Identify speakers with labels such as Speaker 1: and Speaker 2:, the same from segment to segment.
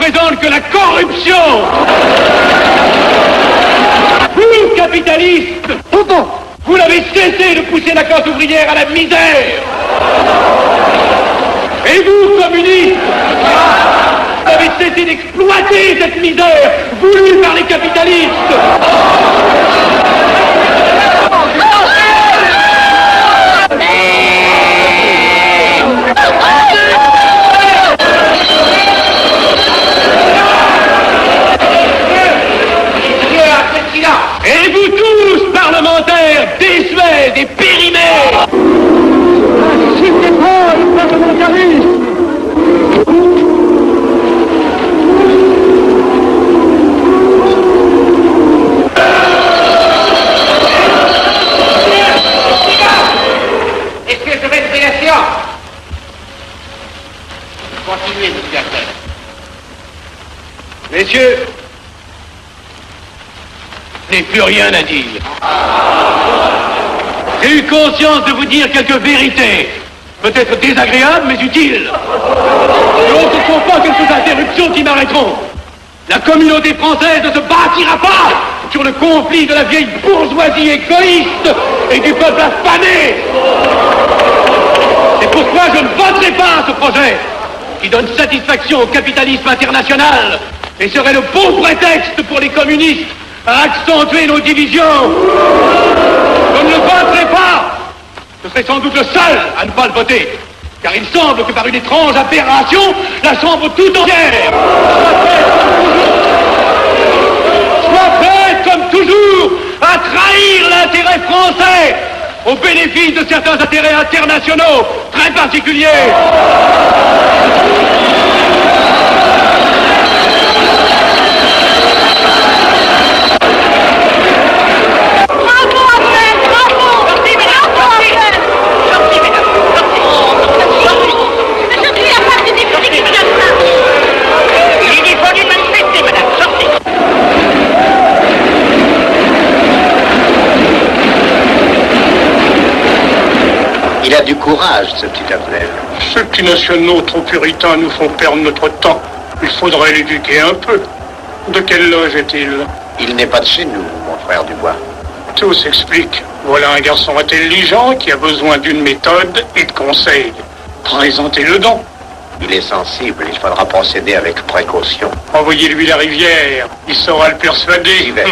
Speaker 1: représente que la corruption. Vous, capitalistes, vous l'avez cessé de pousser la classe ouvrière à la misère. Et vous, communistes, vous avez cessé d'exploiter cette misère voulue par les capitalistes. Et vous tous, parlementaires, désuets et périmés, n'acceptez pas le parlementarisme. Est-ce que je vais de la séance? Continuez, monsieur Appel. Messieurs, je n'ai plus rien à dire. J'ai eu conscience de vous dire quelques vérités, peut-être désagréables, mais utiles. Ce ne sont pas quelques interruptions qui m'arrêteront. La communauté française ne se bâtira pas sur le conflit de la vieille bourgeoisie égoïste et du peuple affamé. C'est pourquoi je ne voterai pas ce projet qui donne satisfaction au capitalisme international et serait le bon prétexte pour les communistes à accentuer nos divisions. Je ne le voterai pas. Je serai sans doute le seul à ne pas le voter, car il semble que par une étrange aberration, la Chambre tout entière soit prête, comme toujours, à trahir l'intérêt français au bénéfice de certains intérêts internationaux très particuliers.
Speaker 2: Il a du courage, ce petit Appel.
Speaker 3: Ceux qui nationaux trop puritains nous font perdre notre temps. Il faudrait l'éduquer un peu. De quelle loge est-il?
Speaker 2: Il n'est pas de chez nous, mon frère Dubois.
Speaker 3: Tout s'explique. Voilà un garçon intelligent qui a besoin d'une méthode et de conseils. Présentez-le donc.
Speaker 2: Il est sensible, il faudra procéder avec précaution.
Speaker 3: Envoyez-lui la rivière, il saura le persuader.
Speaker 2: J'y vais.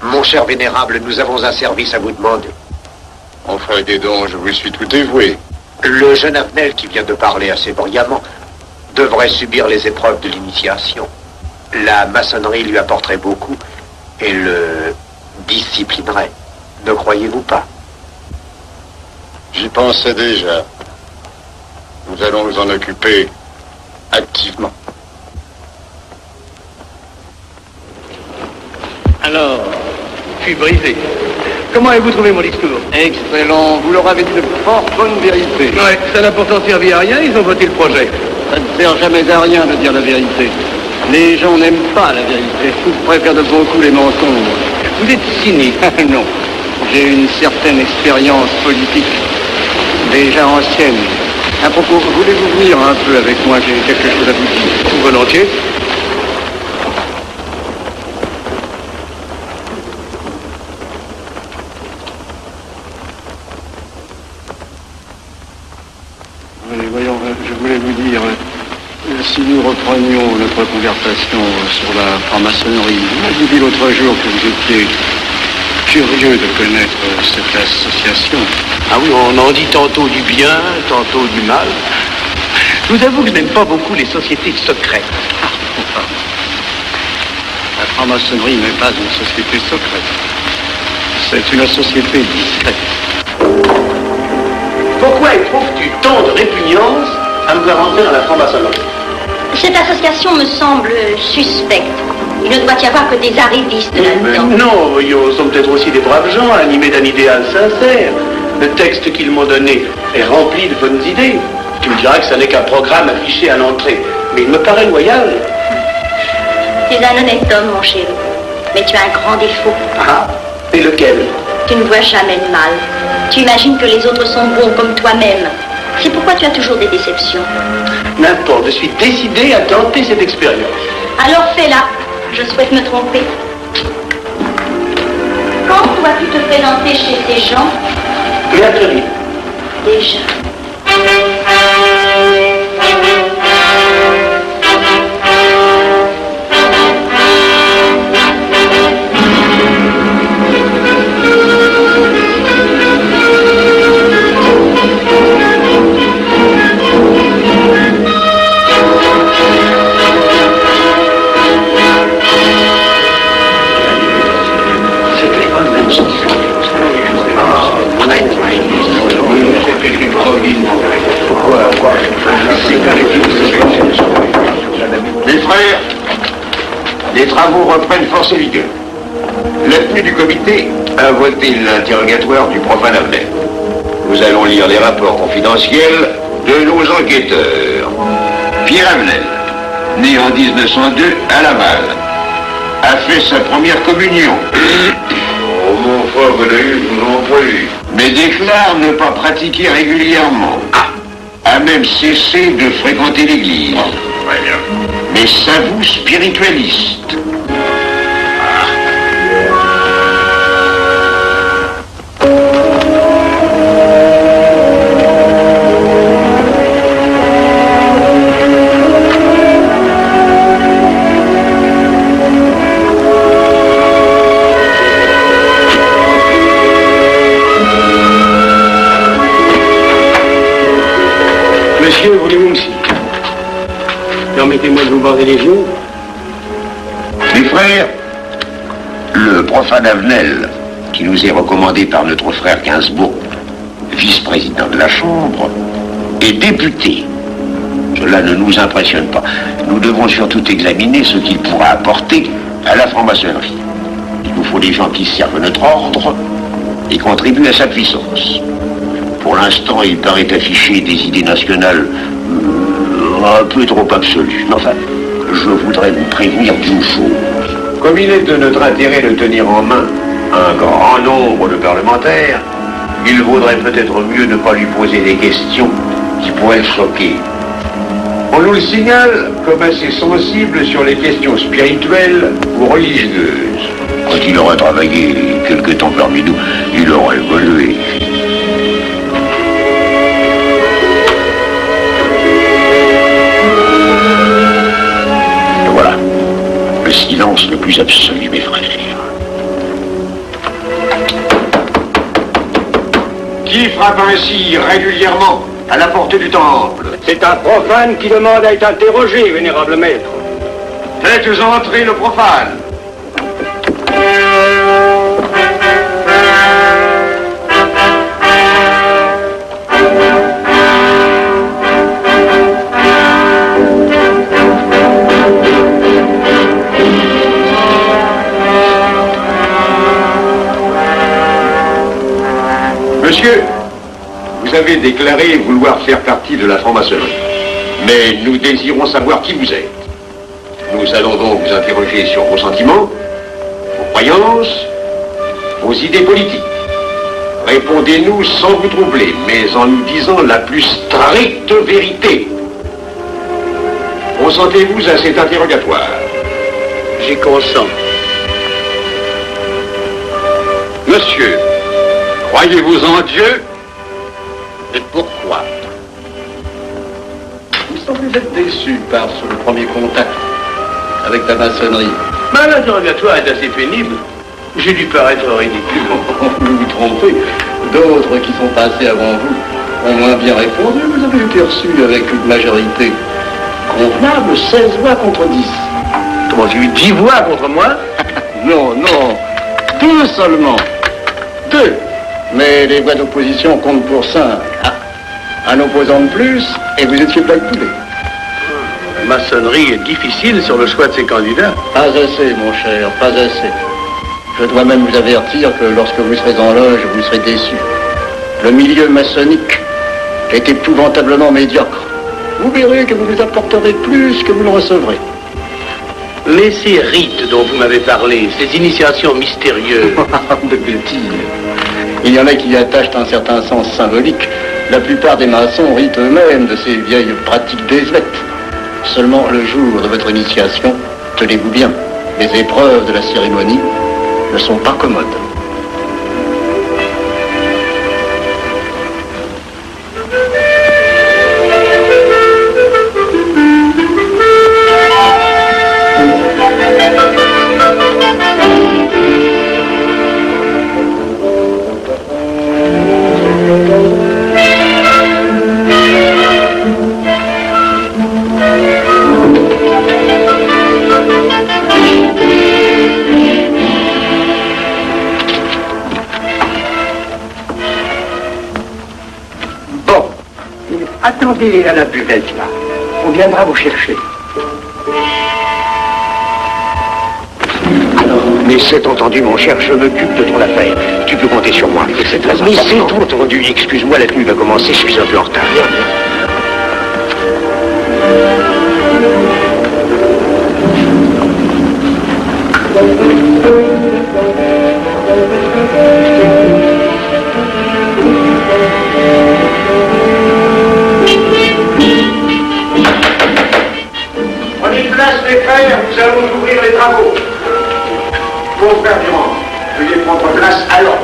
Speaker 2: Mon cher vénérable, nous avons un service à vous demander.
Speaker 4: Enfin, dis donc, je vous suis tout dévoué.
Speaker 2: Le jeune Avenel qui vient de parler assez brillamment devrait subir les épreuves de l'initiation. La maçonnerie lui apporterait beaucoup et le disciplinerait. Ne croyez-vous pas?
Speaker 4: J'y pensais déjà. Nous allons nous en occuper activement.
Speaker 1: Alors, je suis brisé. Comment avez-vous trouvé mon discours?
Speaker 5: Excellent, vous leur avez dit de fort bonnes vérités.
Speaker 1: Ouais, ça n'a pourtant servi à rien, ils ont voté le projet.
Speaker 5: Ça ne sert jamais à rien de dire la vérité. Les gens n'aiment pas la vérité, ils préfèrent de beaucoup les mensonges.
Speaker 1: Vous êtes cynique.
Speaker 5: Non, j'ai une certaine expérience politique, déjà ancienne. À propos, voulez-vous venir un peu avec moi? J'ai quelque chose à vous dire.
Speaker 1: Volontiers.
Speaker 5: Voyons, je voulais vous dire, si nous reprenions notre conversation sur la franc-maçonnerie, vous m'avez dit l'autre jour que vous étiez curieux de connaître cette association.
Speaker 1: Ah oui, on en dit tantôt du bien, tantôt du mal. Je vous avoue que je n'aime pas beaucoup les sociétés secrètes.
Speaker 5: La franc-maçonnerie n'est pas une société secrète. C'est une société discrète.
Speaker 1: Pourquoi éprouves-tu tant de répugnance à me faire entrer dans la franc-maçonnerie?
Speaker 6: Cette association me semble suspecte. Il ne doit y avoir que des arrivistes là-dedans.
Speaker 1: Non, voyons, sont peut-être aussi des braves gens animés d'un idéal sincère. Le texte qu'ils m'ont donné est rempli de bonnes idées. Tu me diras que ça n'est qu'un programme affiché à l'entrée, mais il me paraît loyal.
Speaker 6: Tu es un honnête homme, mon chéri. Mais tu as un grand défaut.
Speaker 1: Ah, et lequel?
Speaker 6: Tu ne vois jamais le mal. Tu imagines que les autres sont bons comme toi-même. C'est pourquoi tu as toujours des déceptions.
Speaker 1: N'importe, je suis décidé à tenter cette expérience.
Speaker 6: Alors fais-la. Je souhaite me tromper. Quand dois-tu te présenter chez ces gens?
Speaker 1: Mercredi.
Speaker 6: Déjà.
Speaker 4: Les frères, les travaux reprennent force et vigueur. La tenue du comité a voté l'interrogatoire du profane Avnel. Nous allons lire les rapports confidentiels de nos enquêteurs. Pierre Avnel, né en 1902 à Laval, a fait sa première communion. Oh mon frère, vous l'avez eu, vous l'employez. Mais déclare ne pas pratiquer régulièrement. A même cessé de fréquenter l'église. Très bien. Mais s'avoue spiritualiste.
Speaker 5: Monsieur, voulez-vous me citer? Permettez-moi de vous bander les yeux.
Speaker 4: Mes frères, le profane Avnel, qui nous est recommandé par notre frère Gainsbourg, vice-président de la Chambre, est député. Cela ne nous impressionne pas. Nous devons surtout examiner ce qu'il pourra apporter à la franc-maçonnerie. Il nous faut des gens qui servent notre ordre et contribuent à sa puissance. Pour l'instant, il paraît afficher des idées nationales un peu trop absolues. Mais enfin, je voudrais vous prévenir d'une chose. Comme il est de notre intérêt de tenir en main un grand nombre de parlementaires, il vaudrait peut-être mieux ne pas lui poser des questions qui pourraient le choquer. On nous le signale comme assez sensible sur les questions spirituelles ou religieuses. Quand il aura travaillé quelque temps parmi nous, il aura évolué. Voilà, le silence le plus absolu, mes frères. Qui frappe ainsi régulièrement à la porte du temple?
Speaker 5: C'est un profane qui demande à être interrogé, vénérable maître.
Speaker 4: Faites entrer le profane. Monsieur, vous avez déclaré vouloir faire partie de la franc-maçonnerie. Mais nous désirons savoir qui vous êtes. Nous allons donc vous interroger sur vos sentiments, vos croyances, vos idées politiques. Répondez-nous sans vous troubler, mais en nous disant la plus stricte vérité. Consentez-vous à cet interrogatoire?
Speaker 5: J'y consens.
Speaker 4: Monsieur, croyez-vous en Dieu? Et pourquoi?
Speaker 5: Vous semblez être déçu par ce premier contact avec la maçonnerie.
Speaker 1: Mais l'interrogatoire est assez pénible. J'ai dû paraître ridicule.
Speaker 5: Vous vous trompez. D'autres qui sont passés avant vous ont moins bien répondu. Vous avez été reçu avec une majorité convenable, 16 voix contre 10.
Speaker 1: Comment j'ai eu 10 voix contre moi?
Speaker 5: Non, non, 2 seulement. 2. Mais les voix d'opposition comptent pour 5. Un opposant de plus, et vous étiez calculé.
Speaker 1: La maçonnerie est difficile sur le choix de ses candidats.
Speaker 5: Pas assez, mon cher, pas assez. Je dois même vous avertir que lorsque vous serez en loge, vous serez déçu. Le milieu maçonnique est épouvantablement médiocre. Vous verrez que vous nous apporterez plus que vous ne recevrez.
Speaker 1: Mais ces rites dont vous m'avez parlé, ces initiations mystérieuses...
Speaker 5: De bêtises. Il y en a qui y attachent un certain sens symbolique. La plupart des maçons rient eux-mêmes de ces vieilles pratiques désuètes. Seulement, le jour de votre initiation, tenez-vous bien, les épreuves de la cérémonie ne sont pas commodes.
Speaker 2: Attendez à la buvette, là. On viendra vous chercher. Alors, mais c'est entendu, mon cher, je m'occupe de ton affaire. Tu peux compter sur moi. C'est très important. Mais c'est entendu. Excuse-moi, la tenue va commencer, je suis un peu en retard.
Speaker 4: Mes frères, nous allons ouvrir les travaux. Mon frère Durand, veuillez prendre place à l'ordre.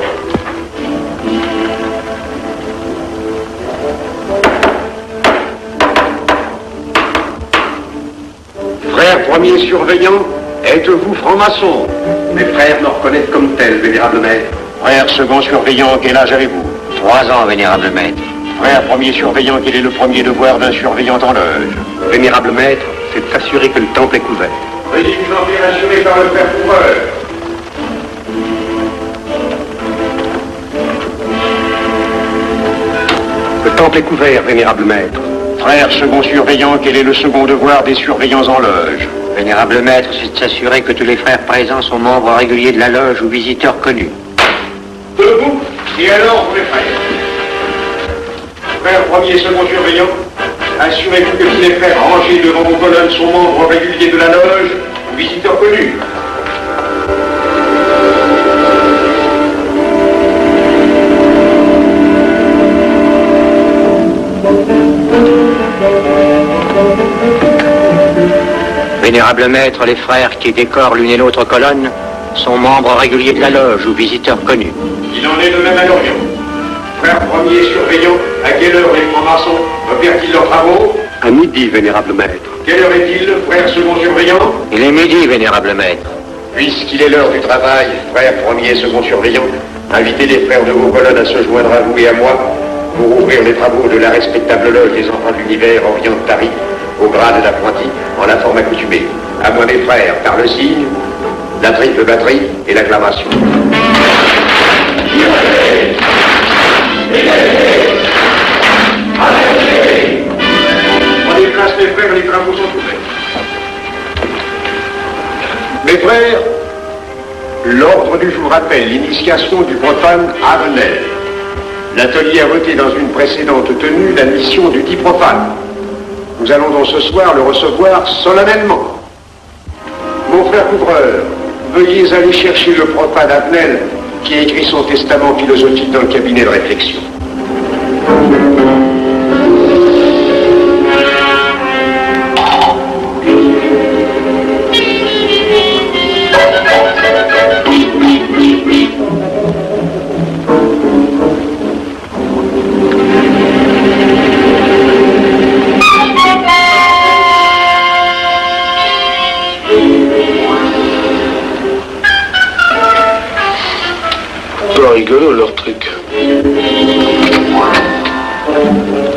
Speaker 4: Frère premier surveillant, êtes-vous franc-maçon? Mes frères me reconnaissent comme tel, vénérable maître. Frère second surveillant, quel âge avez-vous?
Speaker 2: 3 ans, vénérable maître.
Speaker 4: Frère premier surveillant, quel est le premier devoir d'un surveillant en loge?
Speaker 2: Vénérable maître, c'est de s'assurer que le temple est couvert.
Speaker 4: Veuillez vous en faire assurer par le frère couvreur.
Speaker 2: Le temple est couvert, vénérable maître.
Speaker 4: Frère second surveillant, quel est le second devoir des surveillants en loge?
Speaker 2: Vénérable maître, c'est de s'assurer que tous les frères présents sont membres réguliers de la loge ou visiteurs connus.
Speaker 4: Debout, et alors, mes frères. Frère premier et second surveillant, assurez-vous que tous les frères rangés devant vos colonnes sont membres réguliers de la loge ou visiteurs connus.
Speaker 2: Vénérable maître, les frères qui décorent l'une et l'autre colonne sont membres réguliers de la loge ou visiteurs connus.
Speaker 4: Il en est de même à l'Orient. Frère premier surveillant, à quelle heure les francs-maçons opèrent-ils leurs travaux?
Speaker 2: À midi, vénérable maître.
Speaker 4: Quelle heure est-il, frère second surveillant?
Speaker 2: Il est midi, vénérable maître.
Speaker 4: Puisqu'il est l'heure du travail, frère premier et second surveillant, invitez les frères de vos colonnes à se joindre à vous et à moi pour ouvrir les travaux de la respectable loge des enfants de l'univers Orient de Paris, au grade d'apprenti, en la forme accoutumée. À moi, mes frères, par le signe, la triple batterie et l'acclamation. Prenez place, mes frères, les travaux sont ouverts. Mes frères, l'ordre du jour appelle l'initiation du profane Avenel. L'atelier a voté dans une précédente tenue la mission du dit profane. Nous allons donc ce soir le recevoir solennellement. Mon frère couvreur, veuillez aller chercher le profane Avenel qui a écrit son testament philosophique dans le cabinet de réflexion.
Speaker 3: Rigolo leur truc.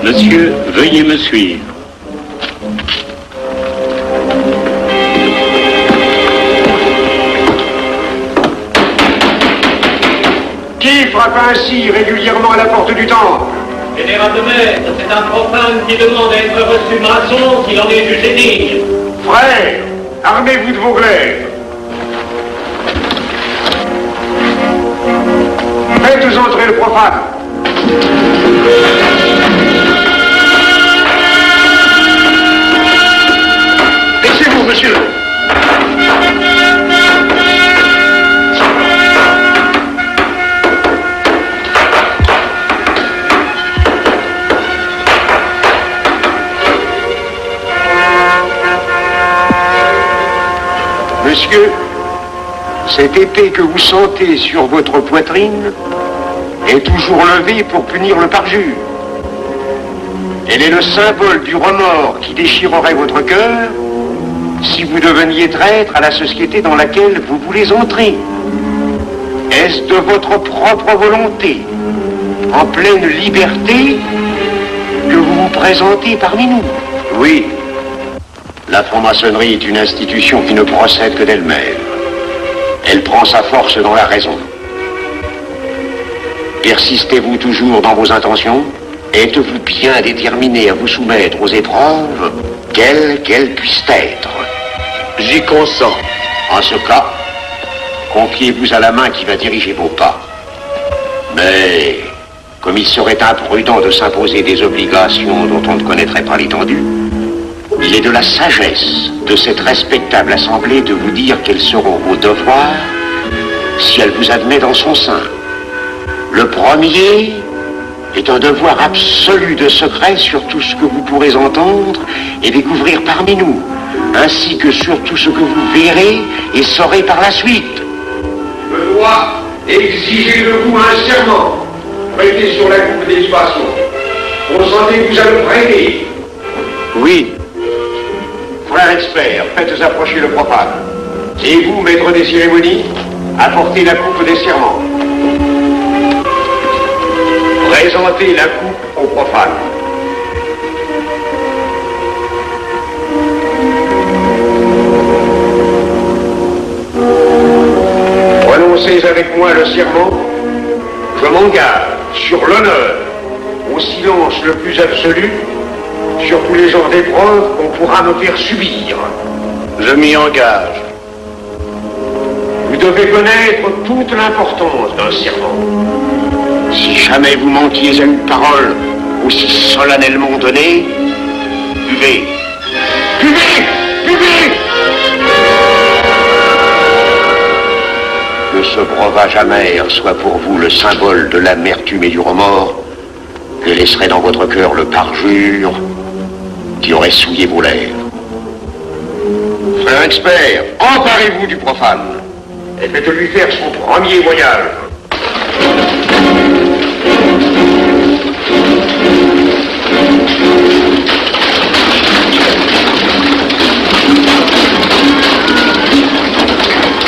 Speaker 3: Monsieur, veuillez me suivre.
Speaker 4: Qui frappe ainsi régulièrement à la porte du temple?
Speaker 1: Vénérable maître, c'est un profane qui demande à être reçu maçon s'il en est jugé digne.
Speaker 4: Frères, armez-vous de vos glaives. Faites entrer le profane. Laissez-vous, monsieur. Monsieur, cette épée que vous sentez sur votre poitrine est toujours levée pour punir le parjure. Elle est le symbole du remords qui déchirerait votre cœur si vous deveniez traître à la société dans laquelle vous voulez entrer. Est-ce de votre propre volonté, en pleine liberté, que vous vous présentez parmi nous? Oui. La franc-maçonnerie est une institution qui ne procède que d'elle-même. Elle prend sa force dans la raison. Persistez-vous toujours dans vos intentions? Êtes-vous bien déterminé à vous soumettre aux épreuves, quelles qu'elles puissent être? J'y consens. En ce cas, confiez-vous à la main qui va diriger vos pas. Mais, comme il serait imprudent de s'imposer des obligations dont on ne connaîtrait pas l'étendue, il est de la sagesse de cette respectable assemblée de vous dire quels seront vos devoirs si elle vous admet dans son sein. Le premier est un devoir absolu de secret sur tout ce que vous pourrez entendre et découvrir parmi nous, ainsi que sur tout ce que vous verrez et saurez par la suite.
Speaker 2: Je dois exiger de vous un serment prêté sur la coupe des libations. Consentez-vous à le prêter?
Speaker 4: Oui. Frère expert, faites approcher le profane.
Speaker 2: Et vous, maître des cérémonies, apportez la coupe des serments. Présentez la coupe au profane. Prononcez avec moi le serment. Je m'engage sur l'honneur, au silence le plus absolu, sur tous les genres d'épreuves qu'on pourra me faire subir.
Speaker 4: Je m'y engage.
Speaker 2: Vous devez connaître toute l'importance d'un serment.
Speaker 4: Si jamais vous manquiez à une parole aussi solennellement donnée, buvez. Buvez! Buvez! Que ce breuvage amer soit pour vous le symbole de l'amertume et du remords, que laisserait dans votre cœur le parjure qui aurait souillé vos lèvres. Frère expert, emparez-vous du profane
Speaker 2: et faites-lui faire son premier voyage.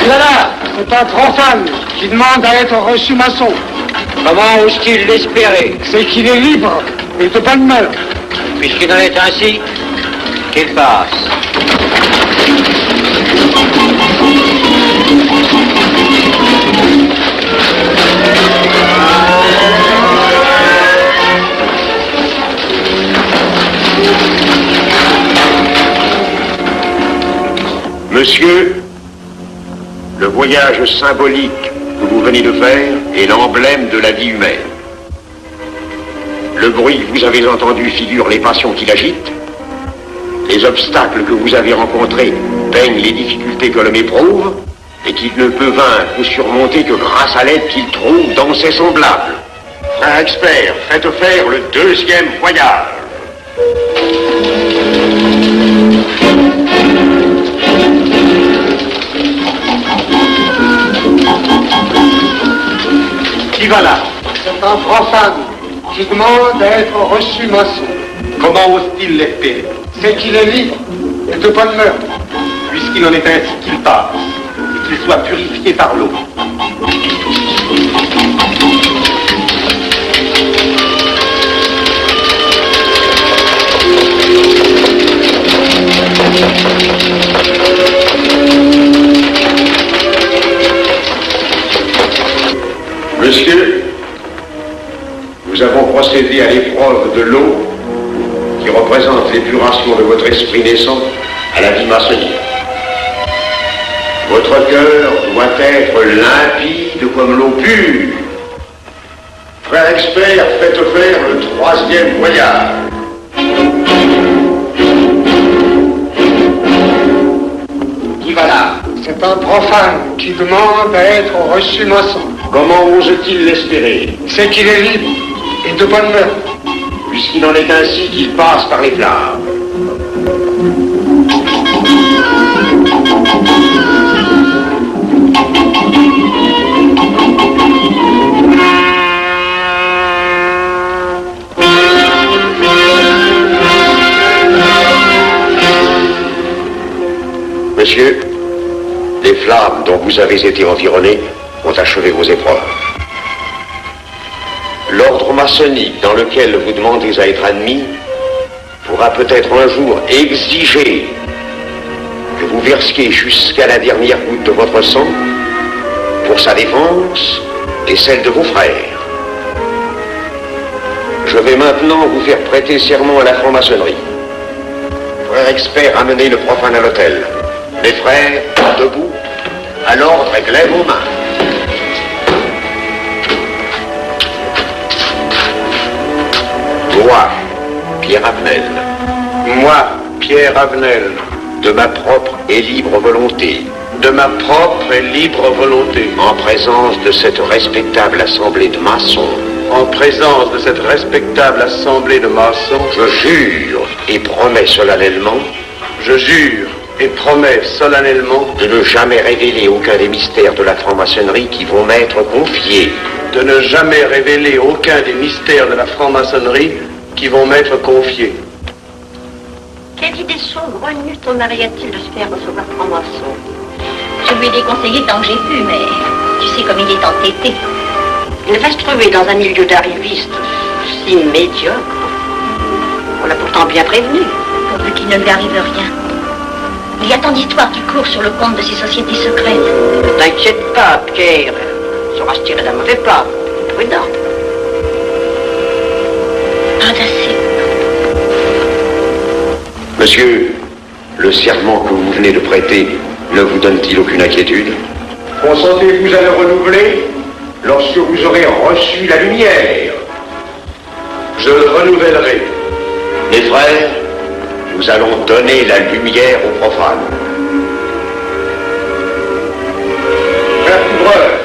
Speaker 5: Voilà, c'est un profane qui demande à être reçu maçon.
Speaker 7: Comment ose-t-il l'espérer?
Speaker 5: C'est qu'il est libre et de bonne mœurs.
Speaker 7: Puisqu'il en est ainsi, qu'il passe.
Speaker 4: Monsieur, le voyage symbolique que vous venez de faire est l'emblème de la vie humaine. Le bruit que vous avez entendu figure les passions qui l'agitent. Les obstacles que vous avez rencontrés peignent les difficultés que l'homme éprouve et qu'il ne peut vaincre ou surmonter que grâce à l'aide qu'il trouve dans ses semblables. Frère expert, faites faire le deuxième voyage.
Speaker 5: Qui va là? C'est un profane qui demande à être reçu maçon.
Speaker 2: Comment ose-t-il l'espérer?
Speaker 5: C'est qu'il est libre et de bonne mœurs.
Speaker 2: Puisqu'il en est ainsi qu'il passe, et qu'il soit purifié par l'eau. Monsieur, nous avons procédé à l'épreuve de l'eau qui représente l'épuration de votre esprit naissant à la vie maçonnique. Votre cœur doit être limpide comme l'eau pure. Frère expert, faites faire le troisième voyage.
Speaker 5: Qui va là? C'est un profane qui demande à être reçu maçon.
Speaker 2: Comment ose-t-il l'espérer?
Speaker 5: C'est qu'il est libre et de bonne mœurs.
Speaker 2: Puisqu'il en est ainsi qu'il passe par les flammes.
Speaker 4: Messieurs, les flammes dont vous avez été environnés ont achevé vos épreuves. L'ordre maçonnique dans lequel vous demandez à être admis pourra peut-être un jour exiger que vous versiez jusqu'à la dernière goutte de votre sang pour sa défense et celle de vos frères. Je vais maintenant vous faire prêter serment à la franc-maçonnerie. Frères experts, amenez le profane à l'autel. Les frères, debout, à l'ordre et lèvez vos mains. Moi, Pierre Avenel.
Speaker 2: Moi, Pierre Avenel,
Speaker 4: De ma propre et libre volonté.
Speaker 2: de ma propre et libre volonté,
Speaker 4: En présence de cette respectable assemblée de maçons.
Speaker 2: en présence de cette respectable assemblée de maçons,
Speaker 4: Je jure et promets solennellement
Speaker 2: je jure et promets solennellement
Speaker 4: de ne jamais révéler aucun des mystères de la franc-maçonnerie qui vont m'être confiés.
Speaker 2: de ne jamais révéler aucun des mystères de la franc-maçonnerie qui vont m'être confiés.
Speaker 6: Quelle idée saugrenue ton mari a-t-il de se faire recevoir franc-maçon? Je lui ai déconseillé tant que j'ai pu, mais tu sais comme il est entêté. Il va se trouver dans un milieu d'arrivistes si médiocre. On l'a pourtant bien prévenu. Pourvu qu'il ne lui arrive rien. Il y a tant d'histoires qui courent sur le compte de ces sociétés secrètes. Ne t'inquiète pas, Pierre. Il saura se tirer d'un mauvais pas. Prudent. Pas assez.
Speaker 4: Monsieur, le serment que vous venez de prêter ne vous donne-t-il aucune inquiétude? Consentez-vous à le renouveler lorsque vous aurez reçu la lumière?
Speaker 2: Je le renouvellerai.
Speaker 4: Les frères, nous allons donner la lumière aux profanes. Frères couvreurs,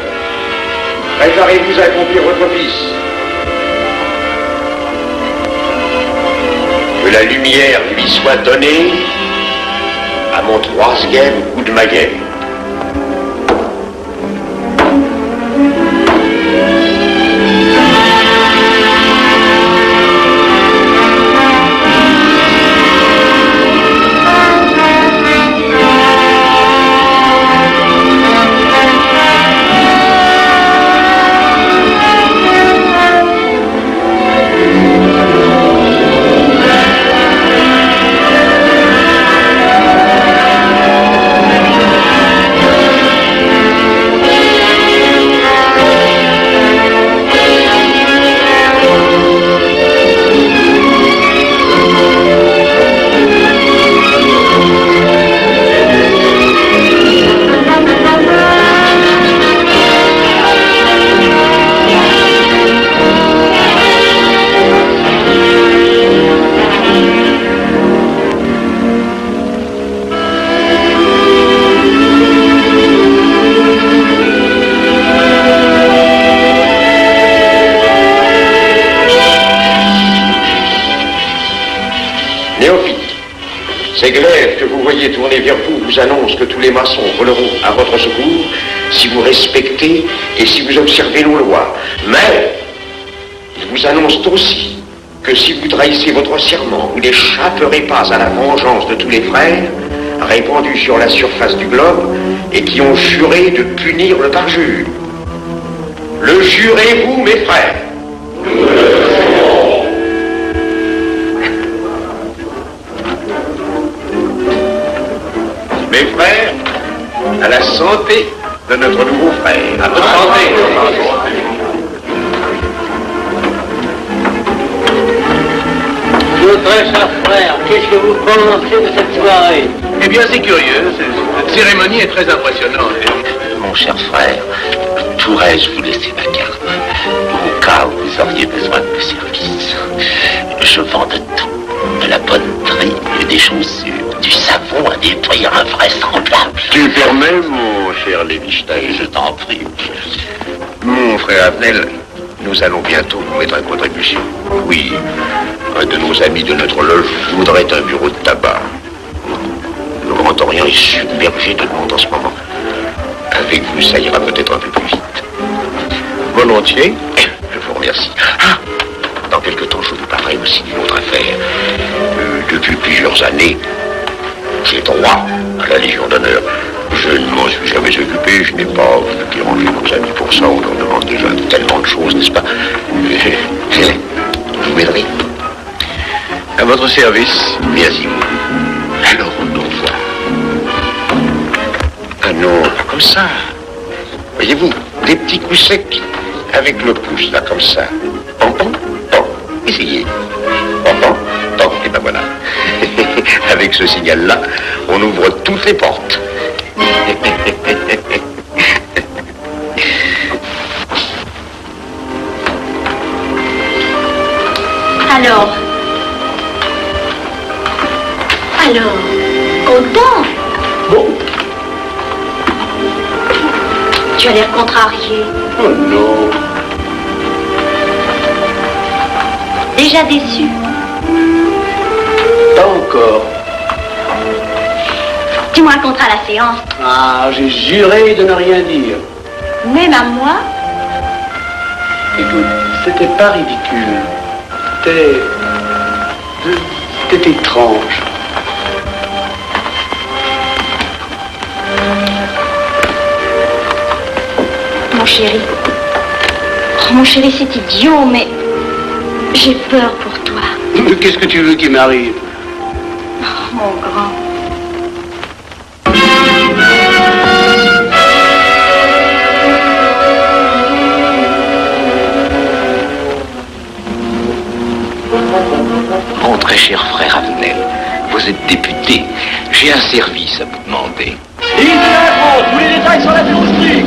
Speaker 4: préparez-vous à accomplir votre office. Que la lumière lui soit donnée à mon troisième coup de maillet. Ces glaives que vous voyez tourner vers vous vous annoncent que tous les maçons voleront à votre secours si vous respectez et si vous observez nos lois. Mais ils vous annoncent aussi que si vous trahissez votre serment, vous n'échapperez pas à la vengeance de tous les frères répandus sur la surface du globe et qui ont juré de punir le parjure. Le jurez-vous, mes frères? Mes frères, à la santé de notre nouveau frère. À votre santé.
Speaker 7: Mon très cher frère, qu'est-ce que vous pensez de cette soirée?
Speaker 1: Eh bien, c'est curieux. Cette cérémonie est très impressionnante.
Speaker 8: Mon cher frère, pourrais-je vous laisser ma carte au cas où vous auriez besoin de mes services? Je vends de tout, de la bonneterie, des chaussures, du savon à des prix invraisemblables.
Speaker 4: Tu permets, mon cher Lévi-Stein?
Speaker 8: Je t'en prie.
Speaker 4: Mon frère Avenel, nous allons bientôt vous mettre à contribution. Oui, un de nos amis de notre loge voudrait un bureau de tabac. Le Grand Orient est submergé de monde en ce moment. Avec vous, ça ira peut-être un peu plus vite. Volontiers. Je vous remercie. Ah, dans quelque temps, je vous parlerai aussi d'une autre affaire. Depuis plusieurs années, J'ai droit à la Légion d'honneur. Je ne m'en suis jamais occupé, je n'ai pas dérangé nos amis pour ça, on leur demande déjà tellement de choses, n'est-ce pas? Vous m'aiderez?
Speaker 2: À votre service.
Speaker 4: Merci beaucoup. Alors, on nous voit. Ah non, pas comme ça. Voyez-vous, des petits coups secs avec le pouce, là, comme ça. Pom, pom, pom. Essayez. Pom, pom, pom. Et ben voilà. Avec ce signal-là, on ouvre toutes les portes.
Speaker 6: Alors, content?
Speaker 2: Bon.
Speaker 6: Tu as l'air contrarié.
Speaker 2: Oh non.
Speaker 6: Déjà déçu?
Speaker 2: Pas encore.
Speaker 6: Tu me raconteras la séance.
Speaker 2: Ah, j'ai juré de ne rien dire.
Speaker 6: Même à moi?
Speaker 2: Écoute, c'était pas ridicule. C'était étrange.
Speaker 6: Mon chéri, c'est idiot, mais j'ai peur pour toi.
Speaker 2: Qu'est-ce que tu veux qu'il m'arrive?
Speaker 6: Oh, mon grand.
Speaker 4: Mon très cher frère Avenel, vous êtes député. J'ai un service à vous demander.
Speaker 1: Tous les détails sur la filosophie.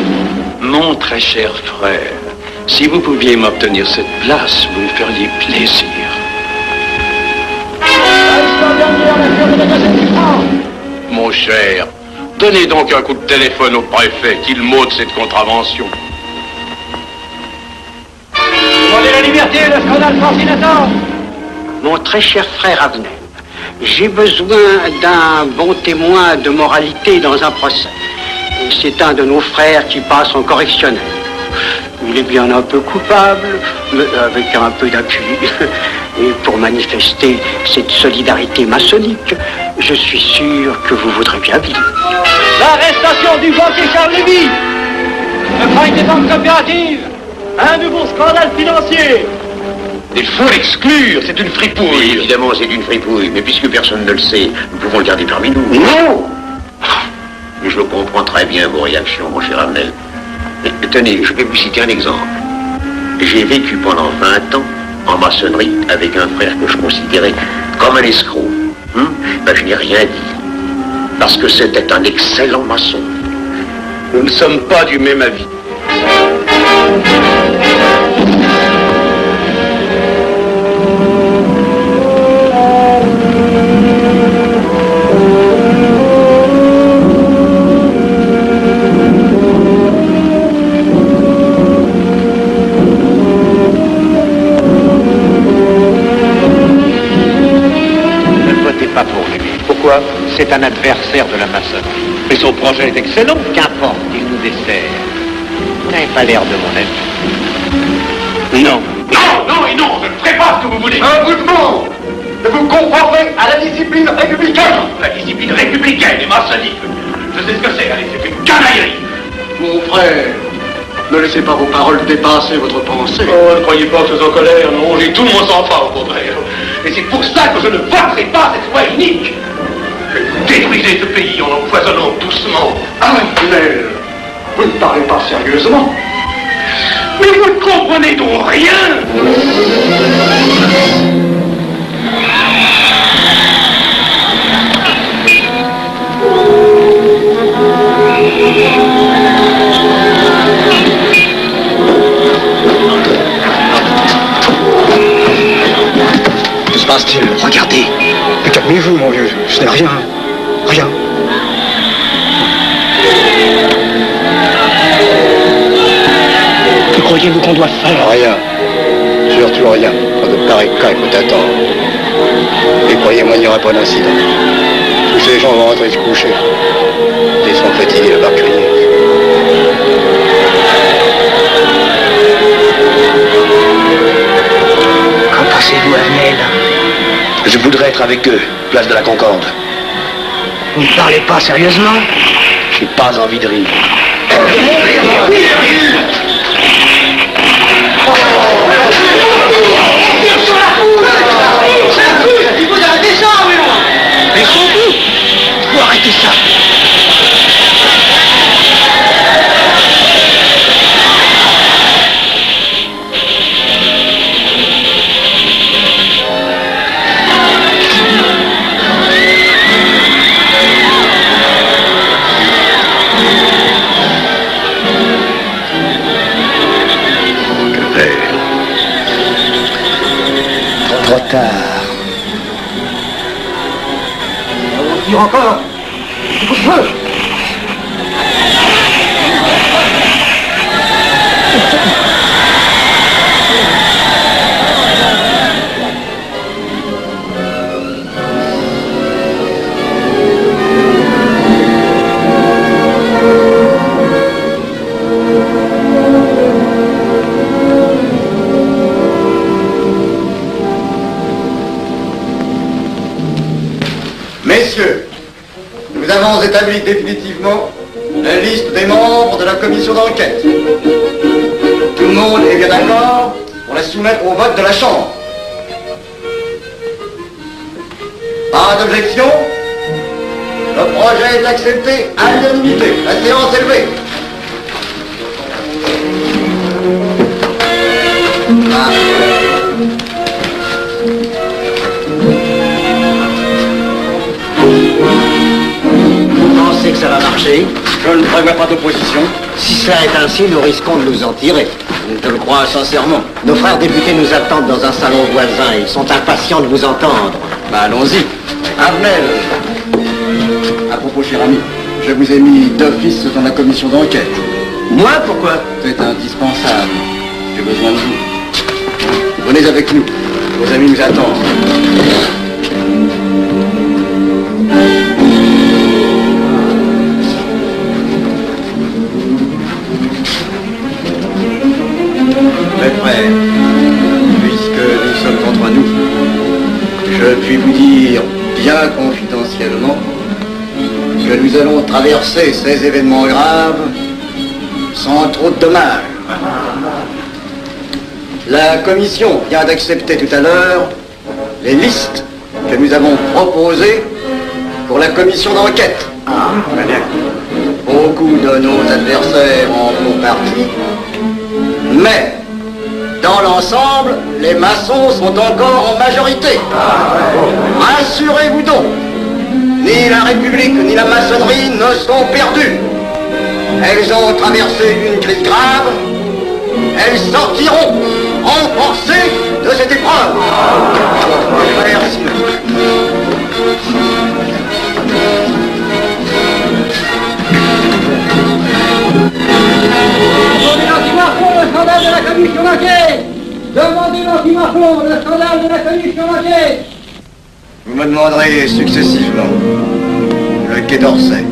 Speaker 2: Mon très cher frère, si vous pouviez m'obtenir cette place, vous me feriez plaisir. Mon cher, donnez donc un coup de téléphone au préfet, qu'il m'ôte cette contravention.
Speaker 1: Demandez la liberté, le scandale fascinateur.
Speaker 5: Mon très cher frère Avenel, j'ai besoin d'un bon témoin de moralité dans un procès. C'est un de nos frères qui passe en correctionnel. Il est bien un peu coupable, mais avec un peu d'appui. Et pour manifester cette solidarité maçonnique, je suis sûr que vous voudrez bien vivre.
Speaker 1: L'arrestation du banquier Charles Lévy. Le faille des banques coopératives. Un nouveau scandale financier.
Speaker 2: Il faut l'exclure, c'est une fripouille.
Speaker 4: Oui, évidemment, c'est une fripouille, mais puisque personne ne le sait, nous pouvons le garder parmi nous.
Speaker 2: Non!
Speaker 4: Je comprends très bien vos réactions, mon cher Avenel. Mais tenez, je vais vous citer un exemple. J'ai vécu pendant 20 ans en maçonnerie avec un frère que je considérais comme un escroc. Ben, je n'ai rien dit, parce que c'était un excellent maçon.
Speaker 2: Nous ne sommes pas du même avis.
Speaker 5: Pas pour lui. Pourquoi? C'est un adversaire de la maçonnerie.
Speaker 2: Mais son projet est excellent.
Speaker 5: Qu'importe, il nous dessert. Vous n'avez pas l'air de mon ami.
Speaker 2: Non.
Speaker 1: Non, et non, je ne ferai pas ce que vous voulez.
Speaker 2: Un mouvement de vous conformer à la discipline républicaine.
Speaker 1: La discipline républicaine et maçonnique. Je sais ce que c'est, allez, c'est une canaillerie.
Speaker 5: Mon frère, ne laissez pas vos paroles dépasser votre pensée.
Speaker 1: Oh, ne croyez pas que je sois en colère, non, j'ai tout mon sang-froid au contraire. Et c'est pour ça que je ne voterai pas cette loi unique. Détruisez ce pays en l'empoisonnant doucement.
Speaker 5: Ah, mais vous ne parlez pas sérieusement.
Speaker 1: Mais vous ne comprenez donc rien.
Speaker 5: Que se passe-t-il? Regardez. Mais calmez-vous, mon vieux. Ce n'est rien. Rien. Que croyez-vous qu'on doit faire?
Speaker 9: Rien. Surtout rien. Dans de pareils cas, il faut attendre. Et croyez-moi, il n'y aura pas d'incident. Tous ces gens vont rentrer se coucher. Ils sont fatigués à part crier.
Speaker 5: Qu'en pensez-vous, Avenel?
Speaker 9: Je voudrais être avec eux, place de la Concorde. Vous ne parlez pas sérieusement?
Speaker 2: J'ai pas envie de rire.
Speaker 9: Il faut arrêter ça, oui. Mais surtout, il faut arrêter ça.
Speaker 2: Trop tard.
Speaker 9: On tire encore. Feu.
Speaker 5: Messieurs, nous avons établi définitivement la liste des membres de la commission d'enquête. Tout le monde est bien d'accord pour la soumettre au vote de la Chambre. Pas d'objection? Le projet est accepté à l'unanimité. La séance est levée.
Speaker 9: Vous pensez que ça va marcher?
Speaker 5: Je ne prévois pas d'opposition.
Speaker 9: Si cela est ainsi, nous risquons de nous en tirer.
Speaker 5: Je le crois sincèrement.
Speaker 9: Nos frères députés nous attendent dans un salon voisin. Ils sont impatients de vous entendre.
Speaker 5: Allons-y. Avenel. À propos, cher ami, je vous ai mis d'office dans la commission d'enquête.
Speaker 9: Moi, pourquoi?
Speaker 5: C'est indispensable. J'ai besoin de vous. Venez avec nous. Vos amis nous attendent. Mes frères, puisque nous sommes entre nous, je puis vous dire bien confidentiellement que nous allons traverser ces événements graves sans trop de dommages. La commission vient d'accepter tout à l'heure les listes que nous avons proposées pour la commission d'enquête. Très bien. Beaucoup de nos adversaires en font partie, mais dans l'ensemble, les maçons sont encore en majorité. Rassurez-vous donc, ni la République ni la maçonnerie ne sont perdues. Elles ont traversé une crise grave. Elles sortiront renforcées de cette épreuve. Merci.
Speaker 10: Demandez l'anti-Macron, le scandale de la commission d'enquête. Demandez l'anti-Macron, le scandale de la commission d'enquête.
Speaker 5: Vous me demanderez successivement le Quai d'Orsay,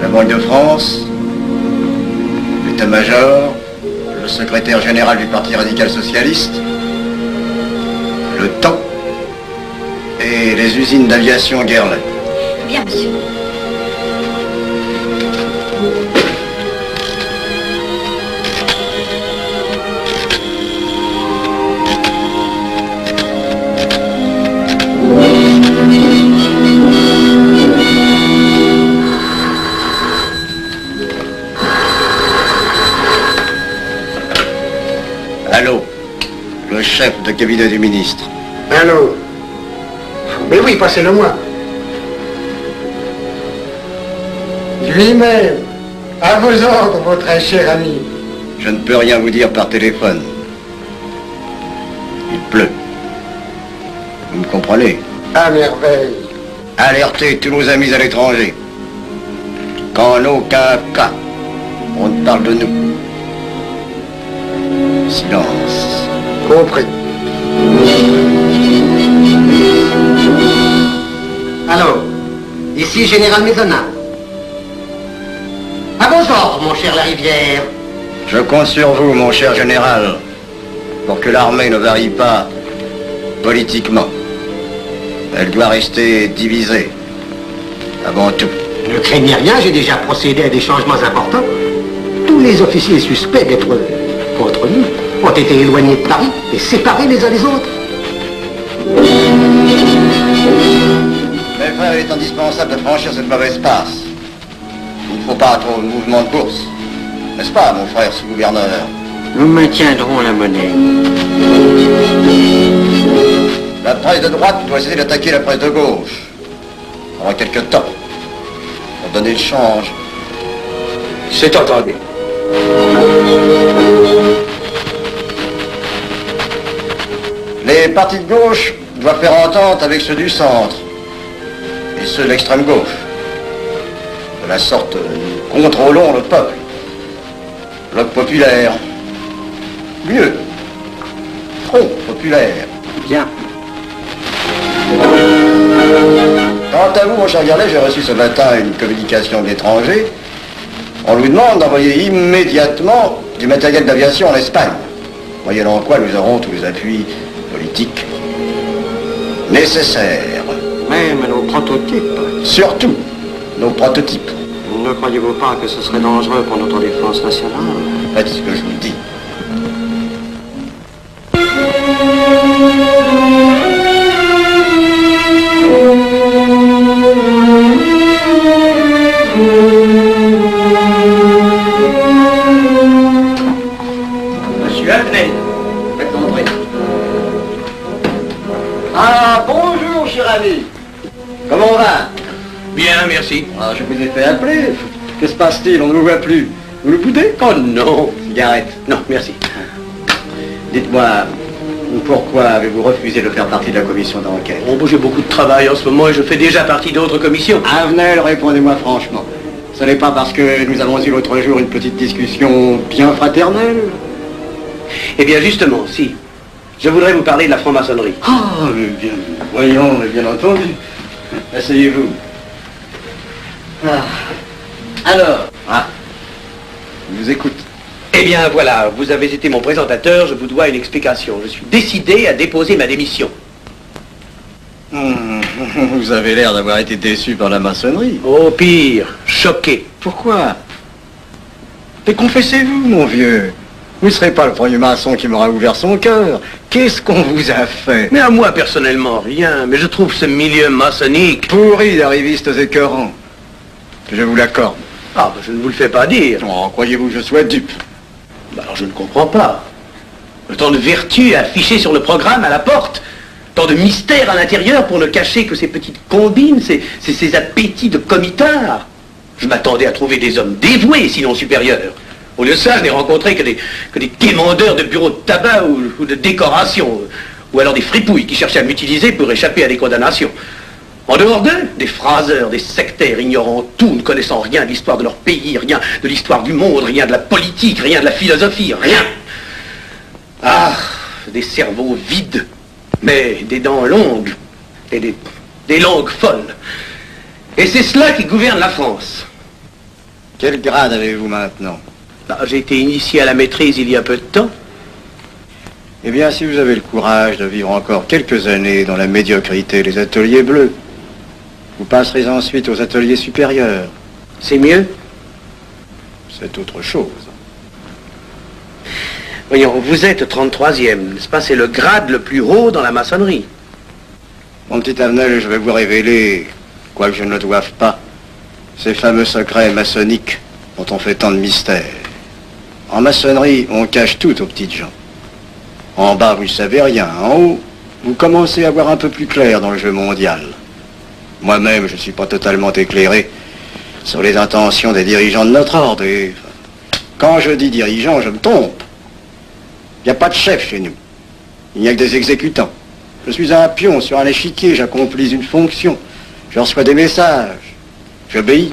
Speaker 5: la Banque de France, l'état-major, le secrétaire général du Parti radical socialiste, le temps et les usines d'aviation Guerlain.
Speaker 6: Bien, monsieur.
Speaker 5: Allô, le chef de cabinet du ministre.
Speaker 9: Allô? Mais oui, passez-le moi. Lui-même, à vos ordres, votre très cher ami.
Speaker 5: Je ne peux rien vous dire par téléphone. Il pleut. Vous me comprenez?
Speaker 9: À merveille.
Speaker 5: Alertez tous nos amis à l'étranger. Qu'en aucun cas, on ne parle de nous. Silence.
Speaker 9: Compris. Alors, ici Général Maisonnat. À vos ordres, mon cher Larivière.
Speaker 5: Je compte sur vous, mon cher général, pour que l'armée ne varie pas politiquement. Elle doit rester divisée.
Speaker 9: Avant tout.
Speaker 11: Ne craignez rien, j'ai déjà procédé à des changements importants. Tous les officiers suspects d'être contre nous ont été éloignés de Paris et séparés les uns des autres.
Speaker 9: Mes frères, il est indispensable de franchir cette mauvaise passe. Il ne faut pas trop de mouvement de bourse. N'est-ce pas, mon frère sous-gouverneur?
Speaker 11: Nous maintiendrons la monnaie.
Speaker 9: La presse de droite doit essayer d'attaquer la presse de gauche. Pendant quelque temps. Pour donner le change.
Speaker 7: C'est entendu.
Speaker 9: Les partis de gauche doivent faire entente avec ceux du centre. Et ceux de l'extrême gauche. De la sorte, nous contrôlons le peuple. Bloc populaire. Mieux. Front populaire.
Speaker 11: Bien.
Speaker 9: Quant à vous, mon cher Garlet, j'ai reçu ce matin une communication de l'étranger. On nous demande d'envoyer immédiatement du matériel d'aviation en Espagne. Moyennant quoi nous aurons tous les appuis politiques nécessaires.
Speaker 11: Même nos prototypes.
Speaker 9: Surtout nos prototypes.
Speaker 11: Ne croyez-vous pas que ce serait dangereux pour notre défense nationale?
Speaker 9: Faites ce que je vous dis.
Speaker 7: Monsieur Abnel, faites entrer.
Speaker 9: Ah, bonjour, cher ami. Comment on va?
Speaker 7: Bien, merci.
Speaker 9: Ah, je vous ai fait appeler. Que se passe-t-il? On ne vous voit plus. Vous le boudez?
Speaker 7: Oh non.
Speaker 9: Cigarette.
Speaker 7: Non, merci.
Speaker 9: Dites-moi, pourquoi avez-vous refusé de faire partie de la commission d'enquête?
Speaker 7: Bon, j'ai beaucoup de travail en ce moment et je fais déjà partie d'autres commissions.
Speaker 9: Avenel, répondez-moi franchement. Ce n'est pas parce que nous avons eu l'autre jour une petite discussion bien fraternelle?
Speaker 7: Eh bien, justement, si. Je voudrais vous parler de la franc-maçonnerie.
Speaker 9: Ah, mais bien, voyons, mais bien entendu. Asseyez-vous. Alors, je vous écoute.
Speaker 7: Eh bien, voilà, vous avez été mon présentateur, je vous dois une explication. Je suis décidé à déposer ma démission.
Speaker 9: Vous avez l'air d'avoir été déçu par la maçonnerie.
Speaker 7: Au pire, choqué.
Speaker 9: Pourquoi? Mais confessez-vous, mon vieux. Vous ne serez pas le premier maçon qui m'aura ouvert son cœur. Qu'est-ce qu'on vous a fait?
Speaker 7: Mais à moi, personnellement, rien. Mais je trouve ce milieu maçonnique...
Speaker 9: Pourri d'arrivistes écœurants. Je vous l'accorde.
Speaker 7: Ah, je ne vous le fais pas dire.
Speaker 9: Oh, croyez-vous que je sois dupe?
Speaker 7: Alors je ne comprends pas. Tant de vertu affichées sur le programme à la porte. Tant de mystère à l'intérieur pour ne cacher que ces petites combines, ces appétits de comitard. Je m'attendais à trouver des hommes dévoués, sinon supérieurs. Au lieu de ça, je n'ai rencontré que des quémandeurs de bureaux de tabac ou de décoration, ou alors des fripouilles qui cherchaient à m'utiliser pour échapper à des condamnations. En dehors d'eux, des phraseurs, des sectaires ignorant tout, ne connaissant rien de l'histoire de leur pays, rien de l'histoire du monde, rien de la politique, rien de la philosophie, rien. Ah, des cerveaux vides, mais des dents longues, et des langues folles. Et c'est cela qui gouverne la France.
Speaker 9: Quel grade avez-vous maintenant?
Speaker 7: J'ai été initié à la maîtrise il y a peu de temps.
Speaker 9: Eh bien, si vous avez le courage de vivre encore quelques années dans la médiocrité des ateliers bleus, vous passerez ensuite aux ateliers supérieurs.
Speaker 7: C'est mieux?
Speaker 9: C'est autre chose.
Speaker 7: Voyons, vous êtes 33e, n'est-ce pas? C'est le grade le plus haut dans la maçonnerie.
Speaker 9: Mon petit Avenel, je vais vous révéler, quoique je ne le doive pas, ces fameux secrets maçonniques dont on fait tant de mystères. En maçonnerie, on cache tout aux petites gens. En bas, vous ne savez rien. En haut, vous commencez à voir un peu plus clair dans le jeu mondial. Moi-même, je ne suis pas totalement éclairé sur les intentions des dirigeants de notre ordre. Et quand je dis dirigeants, je me trompe. Il n'y a pas de chef chez nous. Il n'y a que des exécutants. Je suis un pion sur un échiquier, j'accomplis une fonction. Je reçois des messages. J'obéis.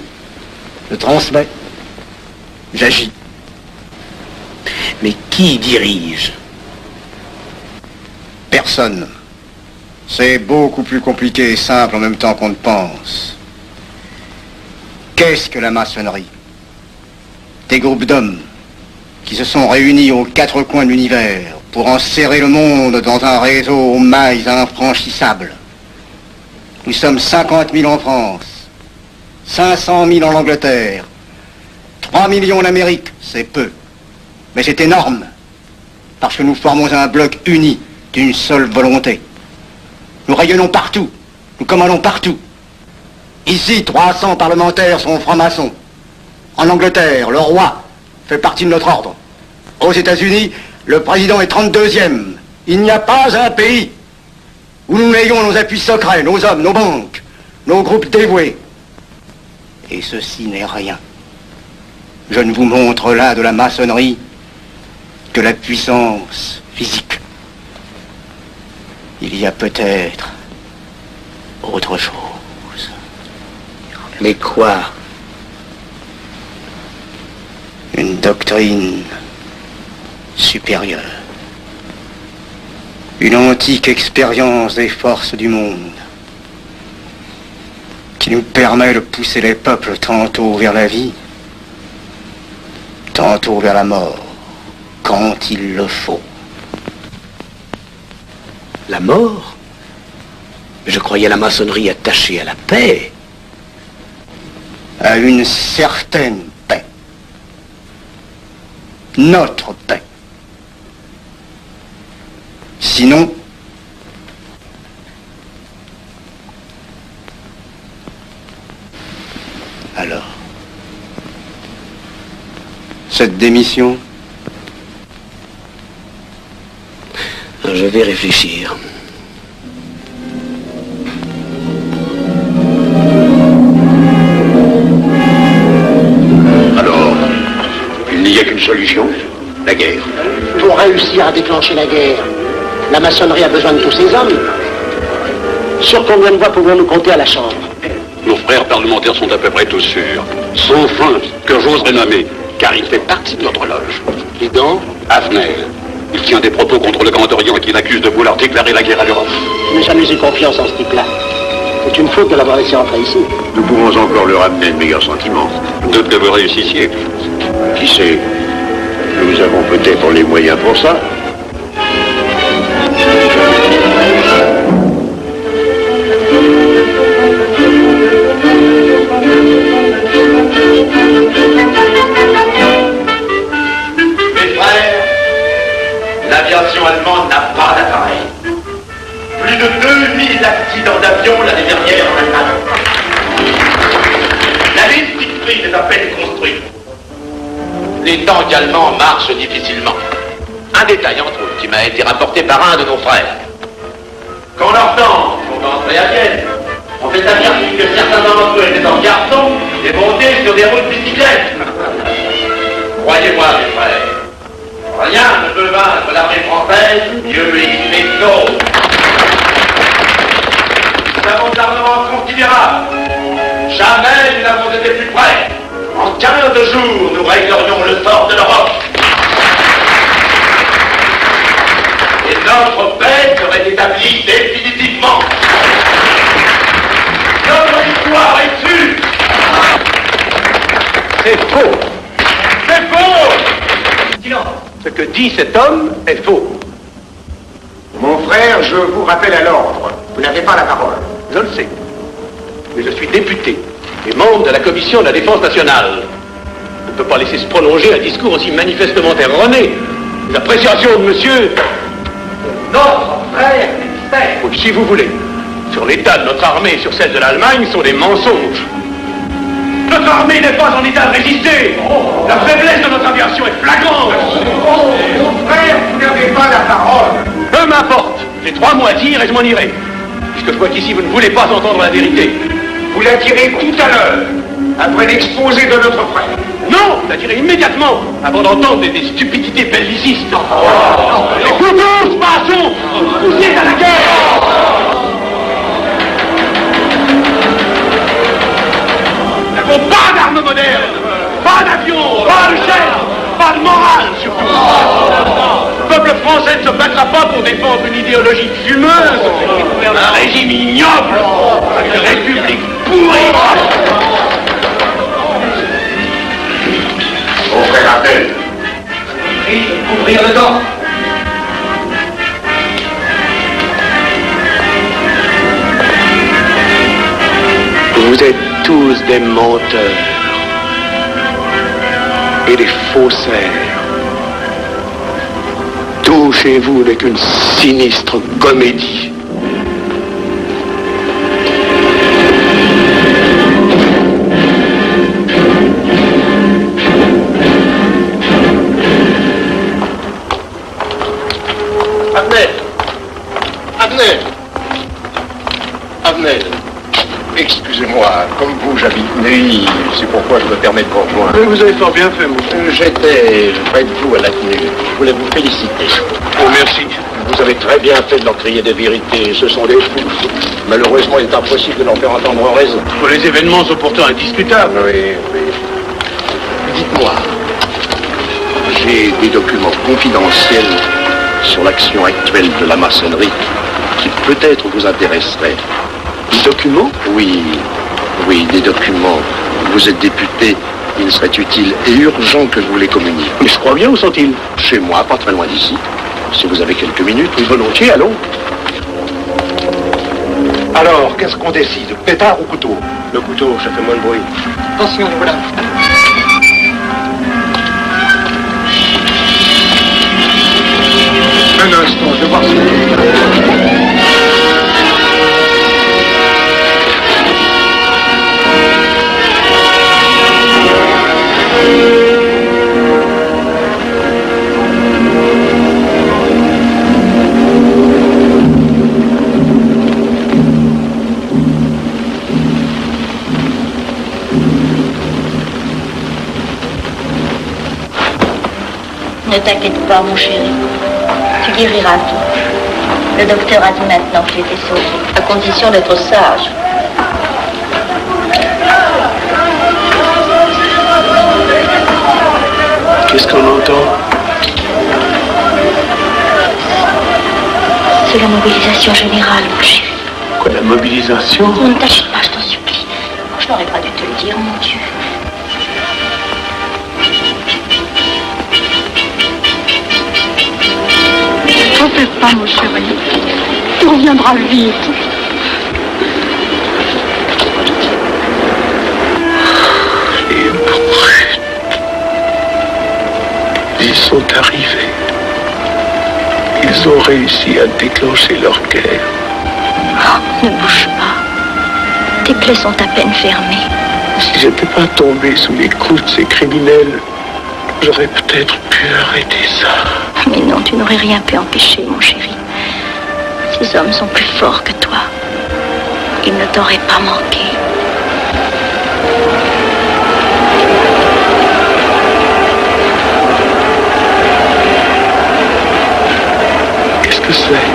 Speaker 9: Je transmets. J'agis.
Speaker 7: Mais qui dirige?
Speaker 9: Personne. C'est beaucoup plus compliqué et simple en même temps qu'on ne pense. Qu'est-ce que la maçonnerie? Des groupes d'hommes qui se sont réunis aux quatre coins de l'univers pour enserrer le monde dans un réseau aux mailles infranchissables. Nous sommes 50 000 en France, 500 000 en Angleterre. 3 millions en Amérique, c'est peu. Mais c'est énorme. Parce que nous formons un bloc uni, d'une seule volonté. Nous rayonnons partout. Nous commandons partout. Ici, 300 parlementaires sont francs-maçons. En Angleterre, le roi fait partie de notre ordre. Aux États-Unis, le président est 32e. Il n'y a pas un pays où nous n'ayons nos appuis secrets, nos hommes, nos banques, nos groupes dévoués. Et ceci n'est rien. Je ne vous montre là de la maçonnerie que la puissance physique. Il y a peut-être autre chose.
Speaker 7: Mais quoi?
Speaker 9: Une doctrine supérieure. Une antique expérience des forces du monde qui nous permet de pousser les peuples tantôt vers la vie, tantôt vers la mort, quand il le faut.
Speaker 7: La mort? Je croyais la maçonnerie attachée à la paix.
Speaker 9: À une certaine paix. Notre paix. Sinon, alors, cette démission,
Speaker 7: je vais réfléchir.
Speaker 4: Alors, il n'y a qu'une solution, la guerre.
Speaker 11: Pour réussir à déclencher la guerre, la maçonnerie a besoin de tous ses hommes. Sur combien de voix pouvons-nous compter à la Chambre?
Speaker 12: Nos frères parlementaires sont à peu près tous sûrs. Sauf un que j'oserais nommer, car il fait partie de notre loge.
Speaker 11: Qui donc?
Speaker 12: Avenel. Il tient des propos contre le Grand Orient qu'il accuse de vouloir déclarer la guerre à l'Europe.
Speaker 11: Je n'ai jamais eu confiance en ce type-là. C'est une faute de l'avoir laissé entrer ici.
Speaker 4: Nous pouvons encore leur amener de meilleurs sentiments.
Speaker 12: D'autres que vous réussissiez.
Speaker 4: Qui sait? Nous avons peut-être les moyens pour ça.
Speaker 1: Mes frères, l'aviation allemande n'a pas d'appareil. Plus de 2000 accidents d'avion l'année dernière en Allemagne. La ligne Siegfried est à peine construite. Les tanks allemands marchent difficilement. Un détail entre autres qui m'a été rapporté par un de nos frères. Quand leurs tanks sont entrés à Vienne, on fait affirmer que certains d'entre eux étaient en garçons et montés sur des routes de bicyclettes. Croyez-moi, mes frères, rien ne peut vaincre l'armée française, Dieu les sauve. Nous avons de l'armement considérable. Jamais nous n'avons été plus près. En 15 jours, nous réglerions le sort de l'Europe. Et notre paix serait établie définitivement. Notre victoire est sûre.
Speaker 7: C'est faux.
Speaker 1: C'est faux. Silence.
Speaker 7: Ce que dit cet homme est faux.
Speaker 2: Mon frère, je vous rappelle à l'ordre. Vous n'avez pas la parole.
Speaker 7: Je le sais. Mais je suis député et membre de la commission de la défense nationale. On ne peut pas laisser se prolonger un discours aussi manifestement erroné. Les appréciations de monsieur...
Speaker 1: Notre frère mystère.
Speaker 7: Ou si vous voulez, sur l'état de notre armée et sur celle de l'Allemagne sont des mensonges. Notre armée n'est pas en état de résister. La faiblesse de notre aviation est flagrante.
Speaker 2: Mon frère, vous n'avez pas la parole.
Speaker 7: Peu m'importe. J'ai 3 mots à dire et je m'en irai. Puisque je vois qu'ici vous ne voulez pas entendre la vérité.
Speaker 2: Vous la direz tout à l'heure, après l'exposé de notre frère.
Speaker 7: Non, je la dirai immédiatement, avant d'entendre des stupidités bellicistes. Les couteaux, maçons, poussez à la guerre. Nous n'avons pas d'armes modernes, pas d'avions, pas de chefs, pas de morale surtout. Le peuple français ne se battra pas pour défendre une idéologie fumeuse, un régime ignoble, une république pourrie.
Speaker 2: Mon frère Abdel.
Speaker 1: Prie de couvrir le dos.
Speaker 7: Vous êtes
Speaker 13: tous des menteurs et des faussaires. Tout chez vous n'est qu'une sinistre comédie.
Speaker 4: Abnel, excusez-moi, comme vous, j'habite Neuilly, c'est pourquoi je me permets de vous rejoindre.
Speaker 5: Vous avez fort bien fait, mon frère.
Speaker 4: J'étais près de vous à la tenue. Je voulais vous féliciter.
Speaker 13: Oh, merci.
Speaker 4: Vous avez très bien fait de leur crier des vérités. Ce sont des fous. Malheureusement, il est impossible de leur faire entendre raison.
Speaker 13: Les événements sont pourtant indiscutables.
Speaker 4: Oui. Dites-moi, j'ai des documents confidentiels sur l'action actuelle de la maçonnerie qui peut-être vous intéresseraient.
Speaker 13: Des documents?
Speaker 4: Oui, des documents. Vous êtes député, il serait utile et urgent que je vous les communique.
Speaker 13: Mais je crois bien, où sont-ils?
Speaker 4: Chez moi, pas très loin d'ici. Si vous avez quelques minutes.
Speaker 13: Oui, volontiers, allons.
Speaker 4: Alors, qu'est-ce qu'on décide? Pétard ou couteau?
Speaker 13: Le couteau, ça fait moins de bruit.
Speaker 10: Attention, voilà.
Speaker 4: Un instant, je vais voir si...
Speaker 6: Ne t'inquiète pas, mon chéri. Tu guériras vite. Le docteur a dit maintenant que tu étais sauvé, à condition d'être sage.
Speaker 13: Qu'est-ce qu'on entend?
Speaker 6: C'est la mobilisation générale, mon chéri.
Speaker 13: Quoi, la mobilisation?
Speaker 6: Ne t'agite pas, je t'en supplie. Je n'aurais pas dû te le dire, mon Dieu.
Speaker 14: T'en fais pas, mon chéri. Tu reviendras vite.
Speaker 13: Les brutes. Ils sont arrivés. Ils ont réussi à déclencher leur guerre.
Speaker 6: Oh, ne bouge pas. Tes plaies sont à peine fermées.
Speaker 13: Si j'étais pas tombé sous les coups de ces criminels, j'aurais peut-être pu arrêter ça.
Speaker 6: Mais non, tu n'aurais rien pu empêcher, mon chéri. Ces hommes sont plus forts que toi. Ils ne t'auraient pas manqué.
Speaker 13: Qu'est-ce que c'est?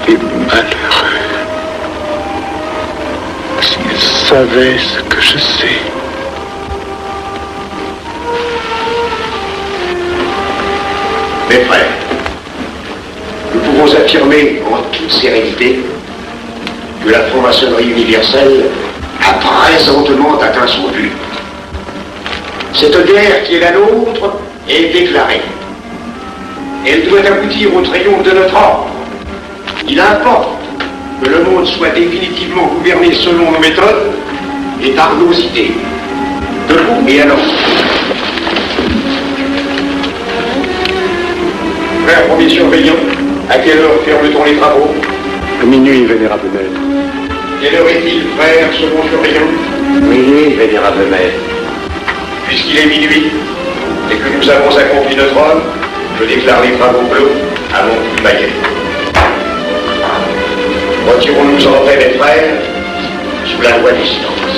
Speaker 13: Les malheureux. S'ils savaient ce que je sais.
Speaker 4: Mes frères, nous pouvons affirmer en toute sérénité que la franc-maçonnerie universelle a présentement atteint son but. Cette guerre qui est la nôtre est déclarée. Elle doit aboutir au triomphe de notre ordre. Il importe que le monde soit définitivement gouverné selon nos méthodes et par nos idées. Debout et alors. Frère premier surveillant, à quelle heure ferme-t-on les travaux?
Speaker 13: À minuit, vénérable maître.
Speaker 4: Quelle heure est-il, frère second surveillant?
Speaker 2: Minuit, vénérable maître.
Speaker 4: Puisqu'il est minuit et que nous avons accompli notre œuvre, je déclare les travaux clos à mon coup de maillet. Retirons-nous en paix, mes frères, sous la loi du silence.